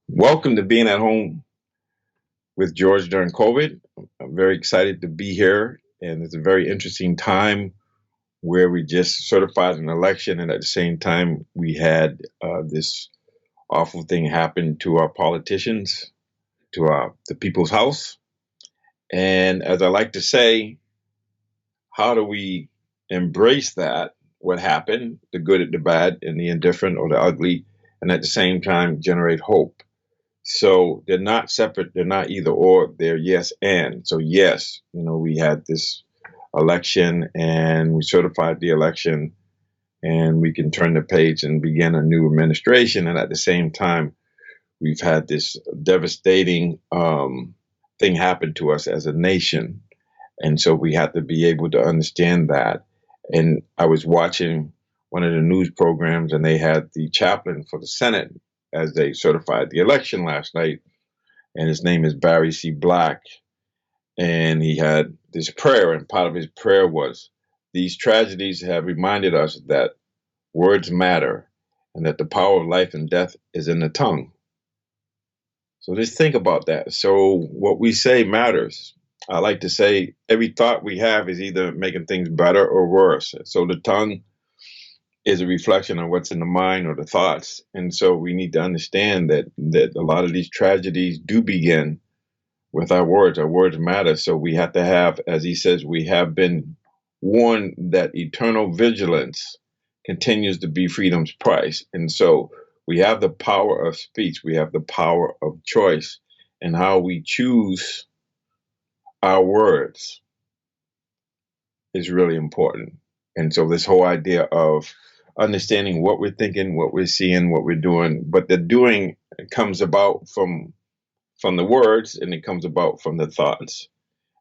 Welcome to being at home with George during COVID. I'm very excited to be here, and it's a very interesting time where we just certified an election, and at the same time, we had this awful thing happen to our politicians, to the people's house. And as I like to say, how do we embrace that? What happened, the good, the bad, and the indifferent or the ugly, and at the same time generate hope. So they're not separate. They're not either or. They're yes and. So yes, we had this election and we certified the election, and we can turn the page and begin a new administration. And at the same time, we've had this devastating thing happen to us as a nation. And so we have to be able to understand that. And I was watching one of the news programs, and they had the chaplain for the Senate as they certified the election last night, and his name is Barry C. Black. And he had this prayer, and part of his prayer was, "These tragedies have reminded us that words matter and that the power of life and death is in the tongue." So just think about that. So what we say matters. I like to say every thought we have is either making things better or worse. So the tongue is a reflection of what's in the mind or the thoughts. And so we need to understand that a lot of these tragedies do begin with our words. Our words matter. So we have to have, as he says, we have been warned that eternal vigilance continues to be freedom's price. And so we have the power of speech. We have the power of choice, and how we choose our words is really important. And so this whole idea of understanding what we're thinking, what we're seeing, what we're doing, but the doing comes about from the words, and it comes about from the thoughts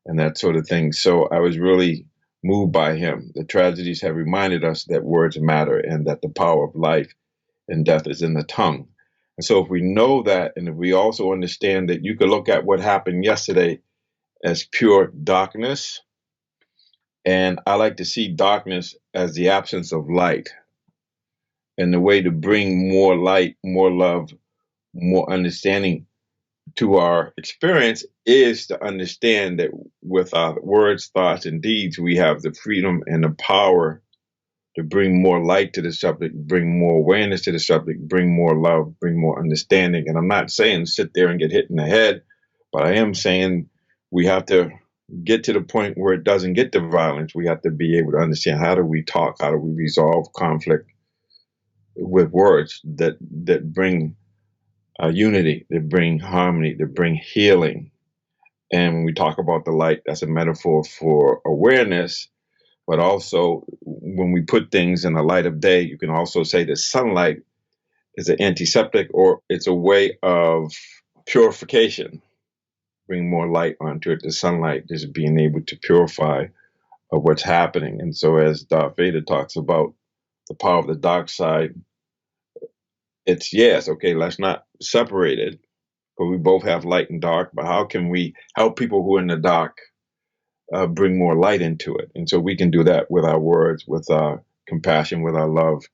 and that sort of thing. So I was really moved by him. The tragedies have reminded us that words matter and that the power of life and death is in the tongue. And so if we know that, and if we also understand that you could look at what happened yesterday as pure darkness, and I like to see darkness as the absence of light. And the way to bring more light, more love, more understanding to our experience is to understand that with our words, thoughts, and deeds, we have the freedom and the power to bring more light to the subject, bring more awareness to the subject, bring more love, bring more understanding. And I'm not saying sit there and get hit in the head, but I am saying we have to get to the point where it doesn't get to violence. We have to be able to understand, how do we talk, how do we resolve conflict with words that bring unity, that bring harmony, that bring healing. And when we talk about the light, that's a metaphor for awareness. But also, when we put things in the light of day, you can also say that sunlight is an antiseptic, or it's a way of purification. Bring more light onto it. The sunlight just being able to purify what's happening. And so, as Darth Vader talks about the power of the dark side, it's yes, okay, let's not separate it, but we both have light and dark. But how can we help people who are in the dark bring more light into it? And so we can do that with our words, with our compassion, with our love,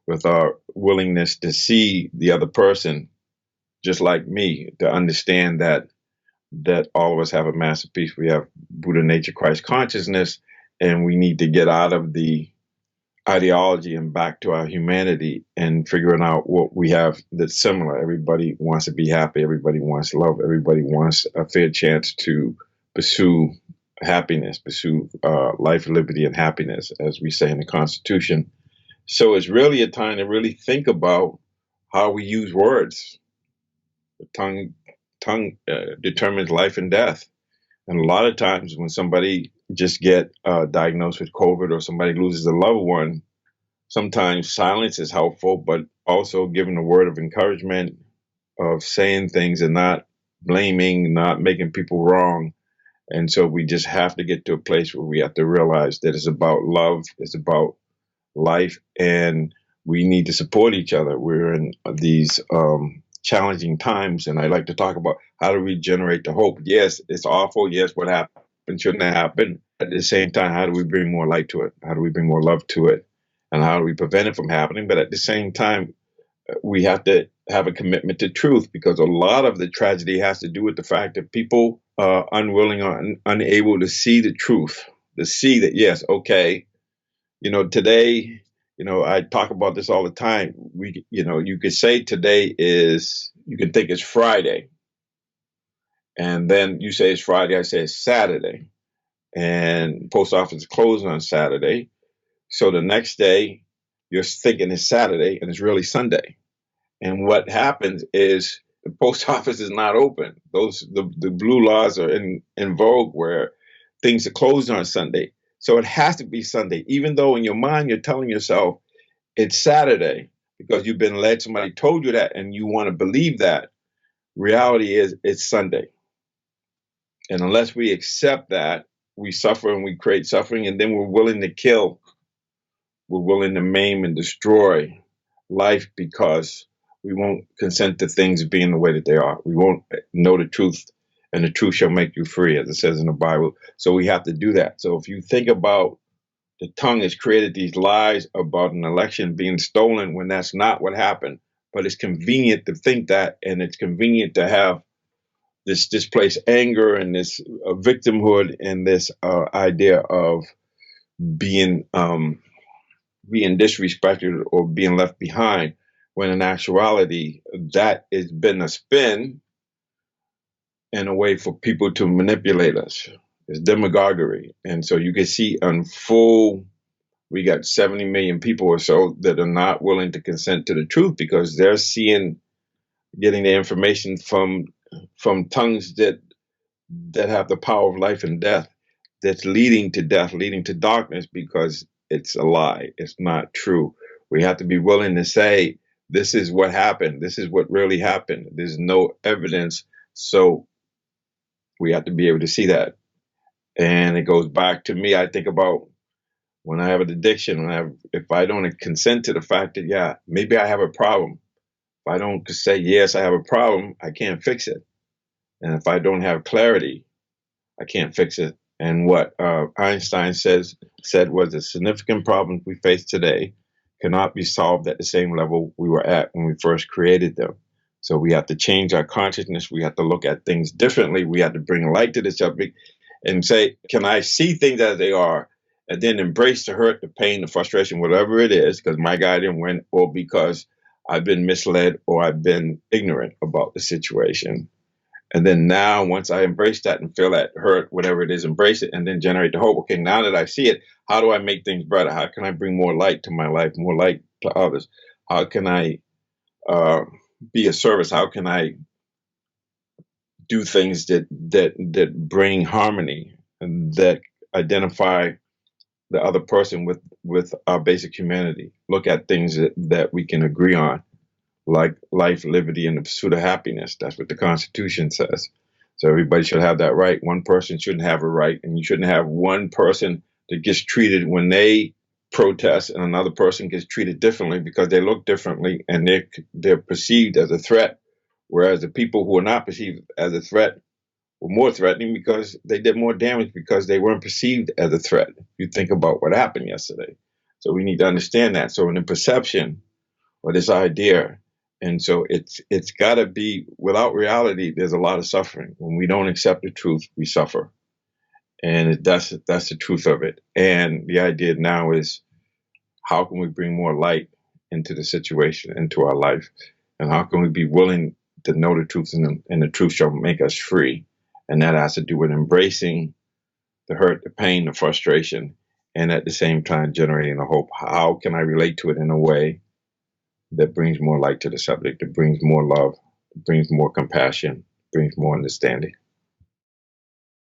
with our willingness to see the other person just like me, to understand that all of us have a masterpiece. We have Buddha nature, Christ consciousness, and we need to get out of the ideology and back to our humanity and figuring out what we have that's similar. Everybody wants to be happy. Everybody wants love. Everybody wants a fair chance to pursue happiness, pursue life, liberty, and happiness, as we say in the Constitution. So it's really a time to really think about how we use words. The tongue determines life and death. And a lot of times when somebody just get diagnosed with COVID, or somebody loses a loved one, sometimes silence is helpful, but also giving a word of encouragement, of saying things and not blaming, not making people wrong. And so we just have to get to a place where we have to realize that it's about love, it's about life, and we need to support each other. We're in these challenging times, and I like to talk about how to regenerate the hope. Yes, it's awful. Yes, what happened shouldn't have happened. At the same time, how do we bring more light to it? How do we bring more love to it? And how do we prevent it from happening? But at the same time, we have to have a commitment to truth, because a lot of the tragedy has to do with the fact that people are unwilling or unable to see the truth, to see that, yes, okay, today, I talk about this all the time. You could say today is, you can think it's Friday, and then you say it's Friday, I say it's Saturday, and post office is closed on Saturday. So the next day, you're thinking it's Saturday, and it's really Sunday. And what happens is the post office is not open. The blue laws are in vogue where things are closed on Sunday. So it has to be Sunday, even though in your mind you're telling yourself it's Saturday because you've been led, somebody told you that, and you want to believe that. Reality is it's Sunday. And unless we accept that, we suffer and we create suffering, and then we're willing to kill. We're willing to maim and destroy life because we won't consent to things being the way that they are. We won't know the truth, and the truth shall make you free, as it says in the Bible. So we have to do that. So if you think about, the tongue has created these lies about an election being stolen when that's not what happened. But it's convenient to think that, and it's convenient to have this displaced anger and this victimhood and this idea of being being disrespected or being left behind, when in actuality that has been a spin and a way for people to manipulate us. It's demagoguery. And so you can see on full, we got 70 million people or so that are not willing to consent to the truth because they're getting the information from tongues that have the power of life and death, that's leading to death, leading to darkness, because it's a lie. It's not true. We have to be willing to say, this is what happened. This is what really happened. There's no evidence. So we have to be able to see that. And it goes back to me. I think about when I have an addiction, if I don't consent to the fact that, yeah, maybe I have a problem. If I don't say, yes, I have a problem, I can't fix it. And if I don't have clarity, I can't fix it. And what Einstein said was, the significant problems we face today cannot be solved at the same level we were at when we first created them. So we have to change our consciousness. We have to look at things differently. We have to bring light to the subject and say, can I see things as they are, and then embrace the hurt, the pain, the frustration, whatever it is, because my guy didn't win, or because I've been misled or I've been ignorant about the situation. And then now, once I embrace that and feel that hurt, whatever it is, embrace it, and then generate the hope. Okay, now that I see it, how do I make things better? How can I bring more light to my life, more light to others? How can I be a service? How can I do things that bring harmony and that identify the other person with our basic humanity? Look at things that we can agree on, like life, liberty, and the pursuit of happiness. That's what the Constitution says. So everybody should have that right. One person shouldn't have a right, and you shouldn't have one person that gets treated when they protest, and another person gets treated differently because they look differently and they're perceived as a threat, whereas the people who are not perceived as a threat were more threatening because they did more damage because they weren't perceived as a threat. If you think about what happened yesterday. So we need to understand that. So in the perception or this idea, and so it's got to be, without reality, there's a lot of suffering. When we don't accept the truth, we suffer. And that's the truth of it. And the idea now is, how can we bring more light into the situation, into our life? And how can we be willing to know the truth, and the truth shall make us free? And that has to do with embracing the hurt, the pain, the frustration, and at the same time generating the hope. How can I relate to it in a way that brings more light to the subject, that brings more love, brings more compassion, brings more understanding?